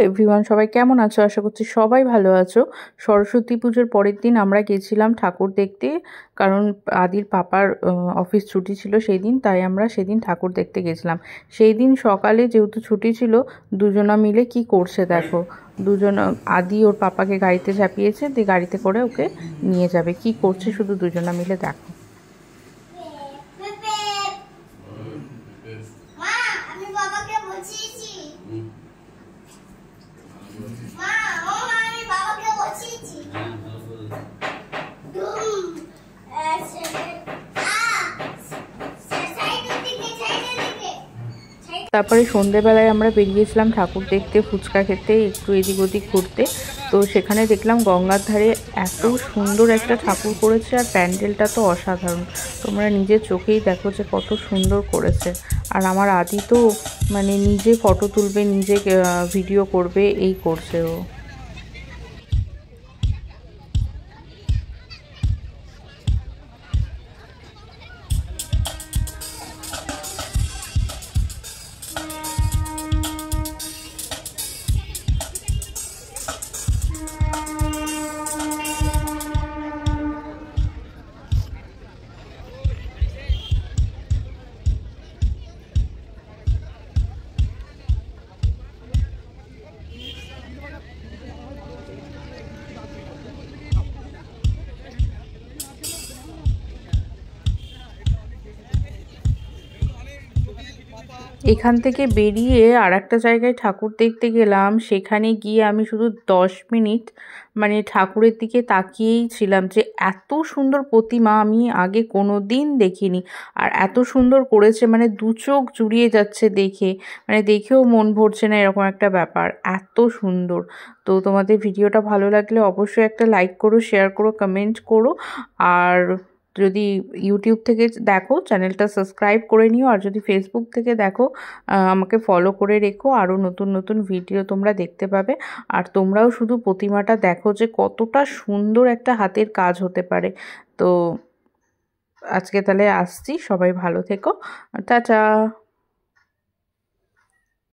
Everyone, সবাই কেমন আছো? আশা করছি সবাই ভালো আছো। সরস্বতী পুজোর পরের দিন আমরা গেছিলাম ঠাকুর দেখতে, কারণ আদির পাপার অফিস ছুটি ছিল সেই দিন, তাই আমরা সেদিন ঠাকুর দেখতে গেছিলাম। সেই দিন সকালে যেহেতু ছুটি ছিল, দুজনা মিলে কি করছে দেখো। দুজন, আদি ওর পাপাকে গাড়িতে চাপিয়েছে, দিয়ে গাড়িতে করে ওকে নিয়ে যাবে। কি করছে শুধু দুজনা মিলে দেখো। তারপরে সন্ধেবেলায় আমরা বেরিয়েছিলাম ঠাকুর দেখতে, ফুচকা খেতে, একটু এদিক ওদিক ঘুরতে। তো সেখানে দেখলাম গঙ্গার ধারে এত সুন্দর একটা ঠাকুর করেছে, আর প্যান্ডেলটা তো অসাধারণ। তোমরা নিজের চোখেই দেখো যে কত সুন্দর করেছে। আর আমার আদি তো মানে নিজে ফটো তুলবে, নিজে ভিডিও করবে, এই করছে ও। এখান থেকে বেরিয়ে আর একটা জায়গায় ঠাকুর দেখতে গেলাম। সেখানে গিয়ে আমি শুধু 10 মিনিট মানে ঠাকুরের দিকে তাকিয়েই ছিলাম, যে এত সুন্দর প্রতিমা আমি আগে কোনো দিন দেখিনি। আর এত সুন্দর করেছে, মানে দু চোখ জুড়িয়ে যাচ্ছে দেখে, মানে দেখেও মন ভরছে না, এরকম একটা ব্যাপার, এত সুন্দর। তো তোমাদের ভিডিওটা ভালো লাগলে অবশ্যই একটা লাইক করো, শেয়ার করো, কমেন্ট করো। আর যদি ইউটিউব থেকে দেখো চ্যানেলটা সাবস্ক্রাইব করে নিও, আর যদি ফেসবুক থেকে দেখো আমাকে ফলো করে রেখো, আরও নতুন নতুন ভিডিও তোমরা দেখতে পাবে। আর তোমরাও শুধু প্রতিমাটা দেখো যে কতটা সুন্দর একটা হাতের কাজ হতে পারে। তো আজকে তাহলে আসছি, সবাই ভালো থেকো, টাটা।